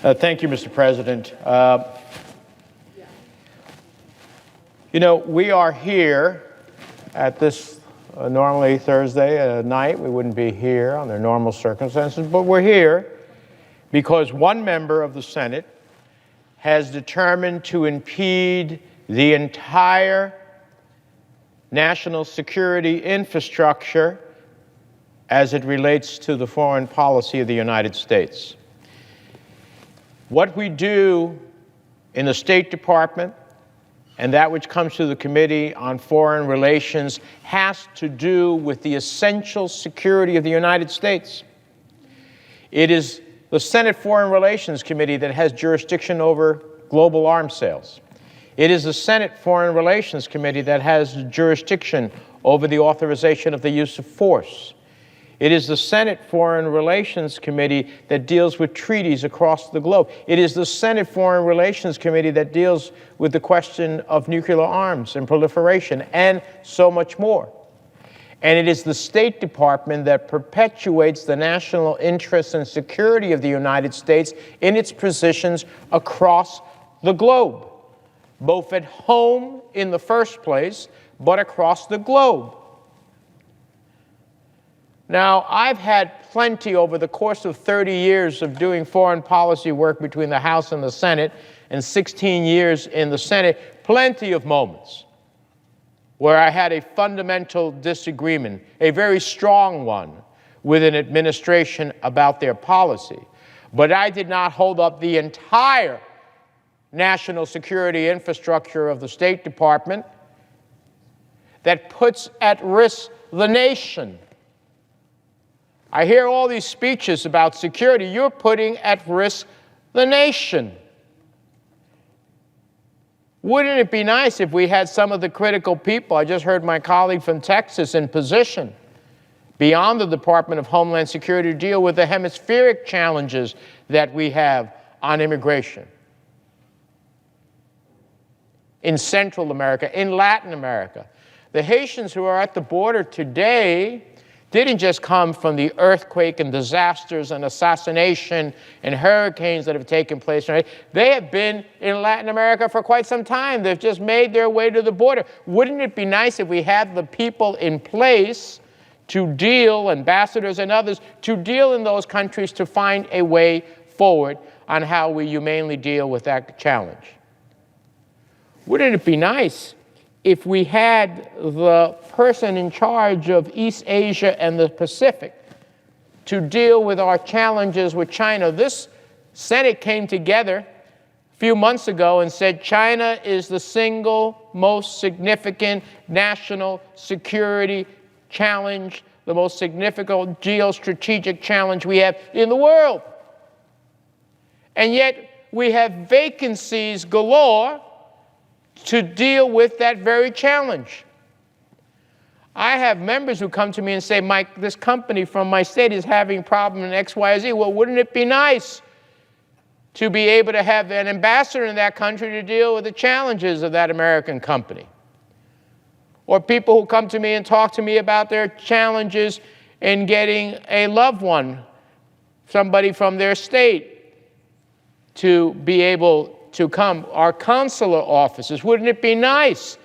Thank you, Mr. President. We are here at this normally Thursday night. We wouldn't be here under normal circumstances, but we're here because one member of the Senate has determined to impede the entire national security infrastructure as it relates to the foreign policy of the United States. What we do in the State Department and that which comes to the Committee on Foreign Relations has to do with the essential security of the United States. It is the Senate Foreign Relations Committee that has jurisdiction over global arms sales. It is the Senate Foreign Relations Committee that has jurisdiction over the authorization of the use of force. It is the Senate Foreign Relations Committee that deals with treaties across the globe. It is the Senate Foreign Relations Committee that deals with the question of nuclear arms and proliferation and so much more. And it is the State Department that perpetuates the national interests and security of the United States in its positions across the globe, both at home in the first place, but across the globe. Now, I've had plenty over the course of 30 years of doing foreign policy work between the House and the Senate, and 16 years in the Senate, plenty of moments where I had a fundamental disagreement, a very strong one, with an administration about their policy. But I did not hold up the entire national security infrastructure of the State Department that puts at risk the nation. I hear all these speeches about security. You're putting at risk the nation. Wouldn't it be nice if we had some of the critical people? I just heard my colleague from Texas in position beyond the Department of Homeland Security to deal with the hemispheric challenges that we have on immigration in Central America, in Latin America. The Haitians who are at the border today didn't just come from the earthquake and disasters and assassination and hurricanes that have taken place. Right? They have been in Latin America for quite some time. They've just made their way to the border. Wouldn't it be nice if we had the people in place to deal, ambassadors and others, to deal in those countries to find a way forward on how we humanely deal with that challenge? Wouldn't it be nice if we had the person in charge of East Asia and the Pacific to deal with our challenges with China? This Senate came together a few months ago and said China is the single most significant national security challenge, the most significant geostrategic challenge we have in the world. And yet we have vacancies galore to deal with that very challenge. I have members who come to me and say, Mike, this company from my state is having problem in X, Y, Z. Well, wouldn't it be nice to be able to have an ambassador in that country to deal with the challenges of that American company? Or people who come to me and talk to me about their challenges in getting a loved one, somebody from their state, to be able to come. Our consular offices, wouldn't it be nice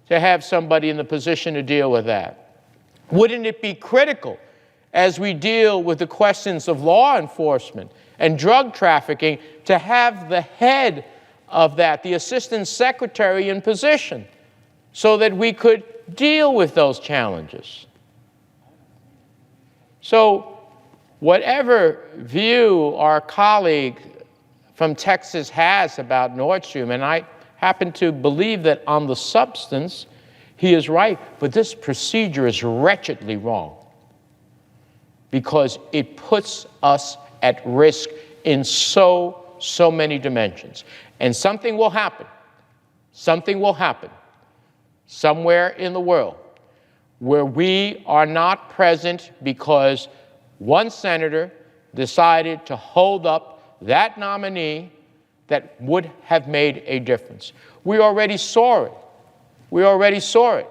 to have somebody in the position to deal with that? Wouldn't it be critical as we deal with the questions of law enforcement and drug trafficking to have the head of that, the assistant secretary, in position so that we could deal with those challenges? So whatever view our colleague from Texas has about Nord Stream, and I happen to believe that on the substance he is right, but this procedure is wretchedly wrong because it puts us at risk in so many dimensions. And something will happen somewhere in the world where we are not present because one senator decided to hold up that nominee that would have made a difference. We already saw it. We already saw it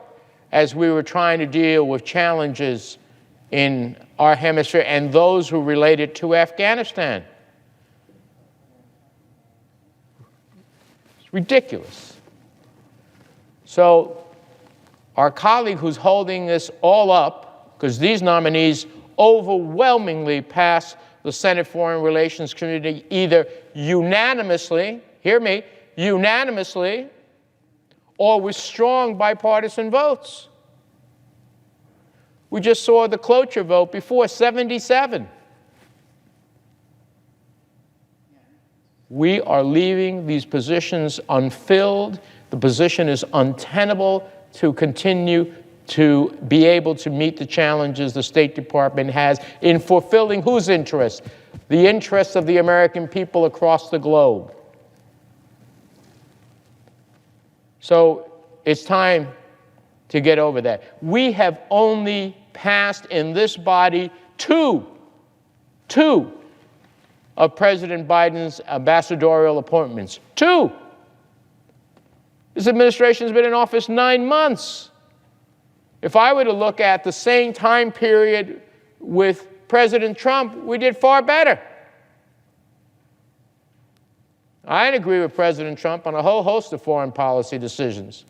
as we were trying to deal with challenges in our hemisphere and those who related to Afghanistan. It's ridiculous. So our colleague who's holding this all up, because these nominees overwhelmingly pass the Senate Foreign Relations Committee either unanimously, hear me, unanimously, or with strong bipartisan votes. We just saw the cloture vote before, 77. We are leaving these positions unfilled. The position is untenable to continue to be able to meet the challenges the State Department has in fulfilling whose interests? The interests of the American people across the globe. So it's time to get over that. We have only passed in this body two of President Biden's ambassadorial appointments. Two. This administration has been in office 9 months. If I were to look at the same time period with President Trump, we did far better. I didn't agree with President Trump on a whole host of foreign policy decisions,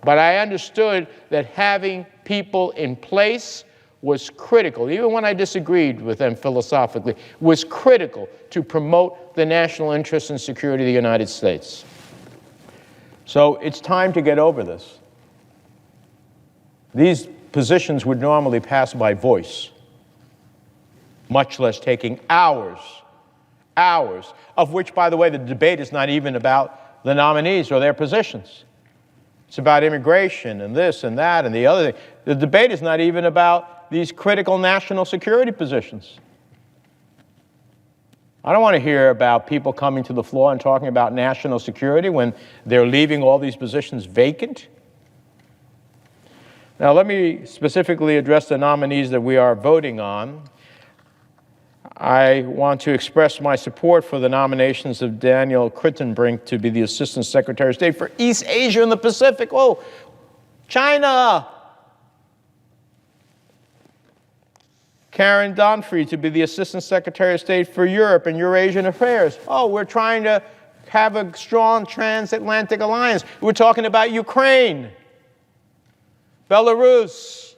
but I understood that having people in place was critical, even when I disagreed with them philosophically, was critical to promote the national interest and security of the United States. So it's time to get over this. These positions would normally pass by voice, much less taking hours, of which, by the way, the debate is not even about the nominees or their positions. It's about immigration and this and that and the other thing. The debate is not even about these critical national security positions. I don't want to hear about people coming to the floor and talking about national security when they're leaving all these positions vacant. Now, let me specifically address the nominees that we are voting on. I want to express my support for the nominations of Daniel Crittenbrink to be the Assistant Secretary of State for East Asia and the Pacific. Oh, China! Karen Donfrey to be the Assistant Secretary of State for Europe and Eurasian Affairs. Oh, we're trying to have a strong transatlantic alliance. We're talking about Ukraine, Belarus.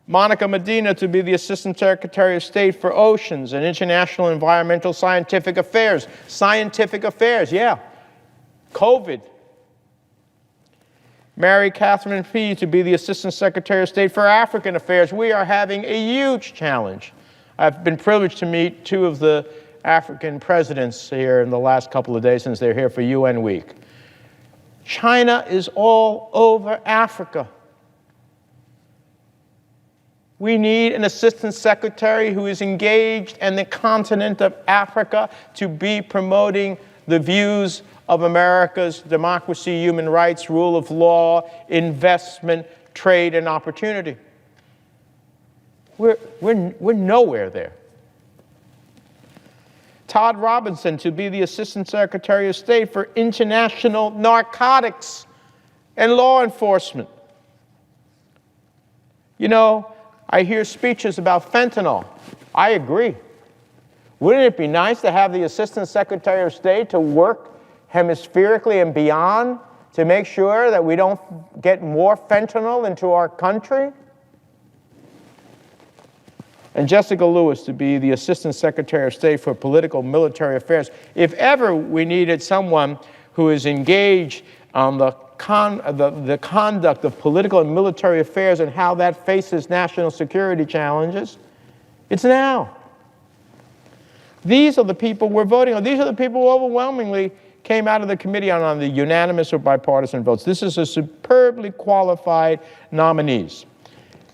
Monica Medina to be the Assistant Secretary of State for Oceans and International Environmental Scientific Affairs. Scientific affairs, yeah. COVID. Mary Catherine Fee to be the Assistant Secretary of State for African Affairs. We are having a huge challenge. I've been privileged to meet two of the African presidents here in the last couple of days since they're here for UN Week. China is all over Africa. We need an assistant secretary who is engaged in the continent of Africa to be promoting the views of America's democracy, human rights, rule of law, investment, trade, and opportunity. We're nowhere there. Todd Robinson to be the Assistant Secretary of State for International Narcotics and Law Enforcement. You know, I hear speeches about fentanyl. I agree. Wouldn't it be nice to have the Assistant Secretary of State to work hemispherically and beyond to make sure that we don't get more fentanyl into our country? And Jessica Lewis to be the Assistant Secretary of State for Political Military Affairs. If ever we needed someone who is engaged on the conduct of political and military affairs and how that faces national security challenges, it's now. These are the people we're voting on. These are the people who overwhelmingly came out of the committee on the unanimous or bipartisan votes. This is a superbly qualified nominees.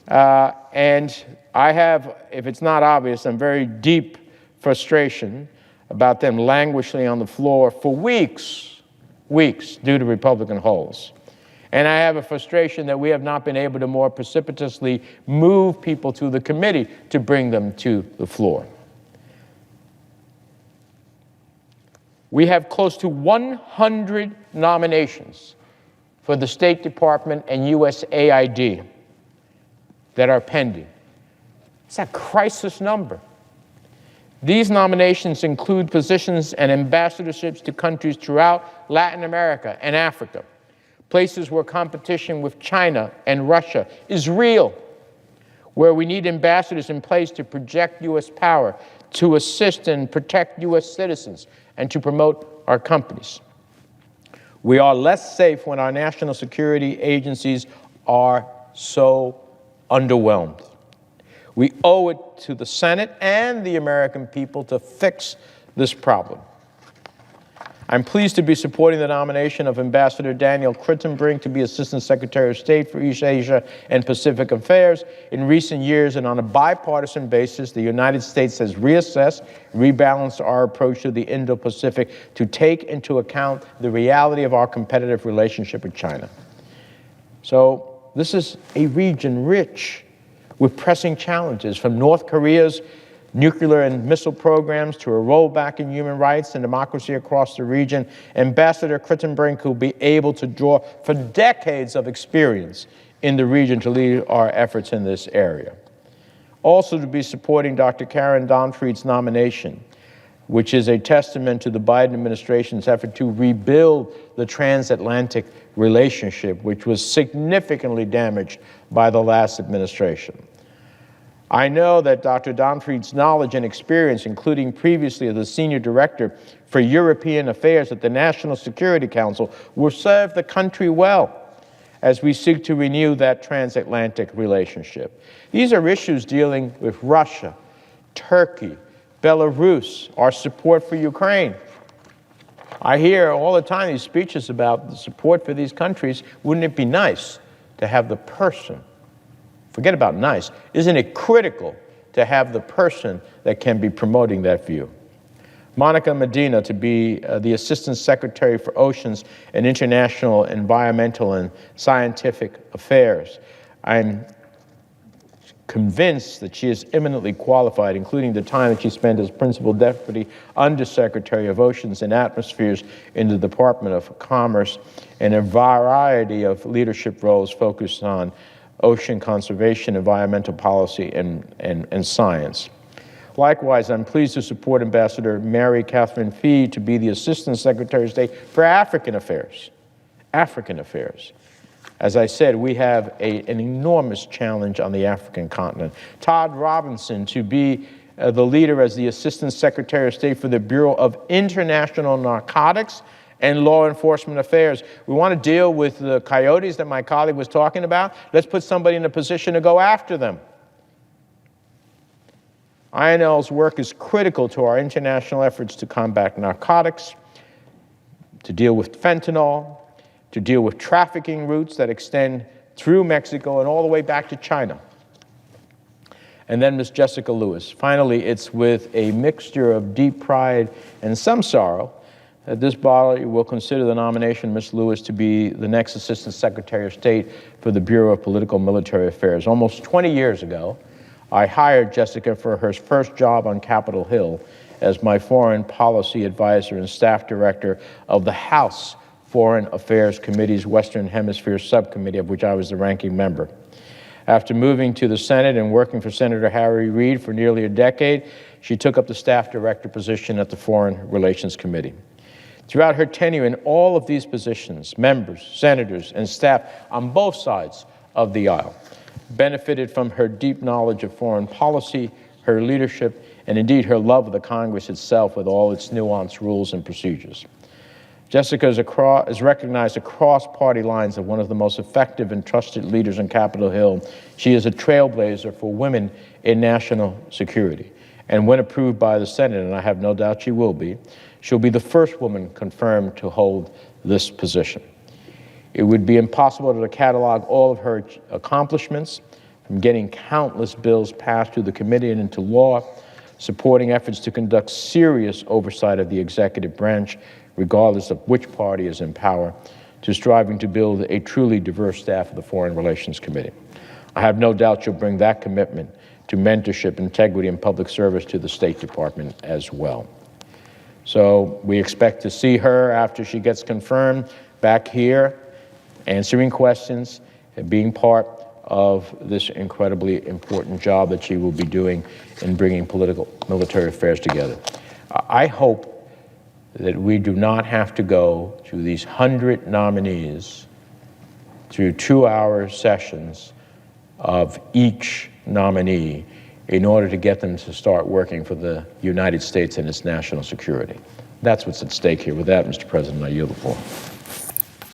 And I have, if it's not obvious, some very deep frustration about them languishing on the floor for weeks due to Republican holds. And I have a frustration that we have not been able to more precipitously move people to the committee to bring them to the floor. We have close to 100 nominations for the State Department and USAID that are pending. It's a crisis number. These nominations include positions and ambassadorships to countries throughout Latin America and Africa, places where competition with China and Russia is real, where we need ambassadors in place to project U.S. power, to assist and protect U.S. citizens, and to promote our companies. We are less safe when our national security agencies are so underwhelmed. We owe it to the Senate and the American people to fix this problem. I'm pleased to be supporting the nomination of Ambassador Daniel Crittenbrink to be Assistant Secretary of State for East Asia and Pacific Affairs. In recent years and on a bipartisan basis, the United States has reassessed, rebalanced our approach to the Indo-Pacific to take into account the reality of our competitive relationship with China. So this is a region rich with pressing challenges, from North Korea's nuclear and missile programs to a rollback in human rights and democracy across the region. Ambassador Crittenbrink will be able to draw for decades of experience in the region to lead our efforts in this area. Also to be supporting Dr. Karen Donfried's nomination, which is a testament to the Biden administration's effort to rebuild the transatlantic relationship, which was significantly damaged by the last administration. I know that Dr. Donfried's knowledge and experience, including previously as the Senior Director for European Affairs at the National Security Council, will serve the country well as we seek to renew that transatlantic relationship. These are issues dealing with Russia, Turkey, Belarus, our support for Ukraine. I hear all the time these speeches about the support for these countries. Wouldn't it be nice to have the person, forget about nice, isn't it critical to have the person that can be promoting that view? Monica Medina to be the Assistant Secretary for Oceans and International Environmental and Scientific Affairs. I'm convinced that she is eminently qualified, including the time that she spent as Principal Deputy Undersecretary of Oceans and Atmospheres in the Department of Commerce, and a variety of leadership roles focused on ocean conservation, environmental policy, and science. Likewise, I'm pleased to support Ambassador Mary Catherine Fee to be the Assistant Secretary of State for African Affairs. African Affairs. As I said, we have an enormous challenge on the African continent. Todd Robinson to be the leader as the Assistant Secretary of State for the Bureau of International Narcotics and Law Enforcement Affairs. We want to deal with the coyotes that my colleague was talking about. Let's put somebody in a position to go after them. INL's work is critical to our international efforts to combat narcotics, to deal with fentanyl, to deal with trafficking routes that extend through Mexico and all the way back to China. And then Ms. Jessica Lewis. Finally, it's with a mixture of deep pride and some sorrow that this body will consider the nomination of Ms. Lewis to be the next Assistant Secretary of State for the Bureau of Political Military Affairs. Almost 20 years ago, I hired Jessica for her first job on Capitol Hill as my foreign policy advisor and staff director of the House Foreign Affairs Committee's Western Hemisphere Subcommittee, of which I was the ranking member. After moving to the Senate and working for Senator Harry Reid for nearly a decade, she took up the staff director position at the Foreign Relations Committee. Throughout her tenure in all of these positions, members, senators, and staff on both sides of the aisle benefited from her deep knowledge of foreign policy, her leadership, and indeed her love of the Congress itself with all its nuanced rules and procedures. Jessica is recognized across party lines as one of the most effective and trusted leaders on Capitol Hill. She is a trailblazer for women in national security. And when approved by the Senate, and I have no doubt she will be, she'll be the first woman confirmed to hold this position. It would be impossible to catalog all of her accomplishments, from getting countless bills passed through the committee and into law, supporting efforts to conduct serious oversight of the executive branch, regardless of which party is in power, to striving to build a truly diverse staff of the Foreign Relations Committee. I have no doubt you'll bring that commitment to mentorship, integrity, and public service to the State Department as well. So we expect to see her after she gets confirmed back here, answering questions and being part of this incredibly important job that she will be doing in bringing political military affairs together. I hope that we do not have to go through these 100 nominees through 2-hour sessions of each nominee in order to get them to start working for the United States and its national security. That's what's at stake here. With that, Mr. President, I yield the floor.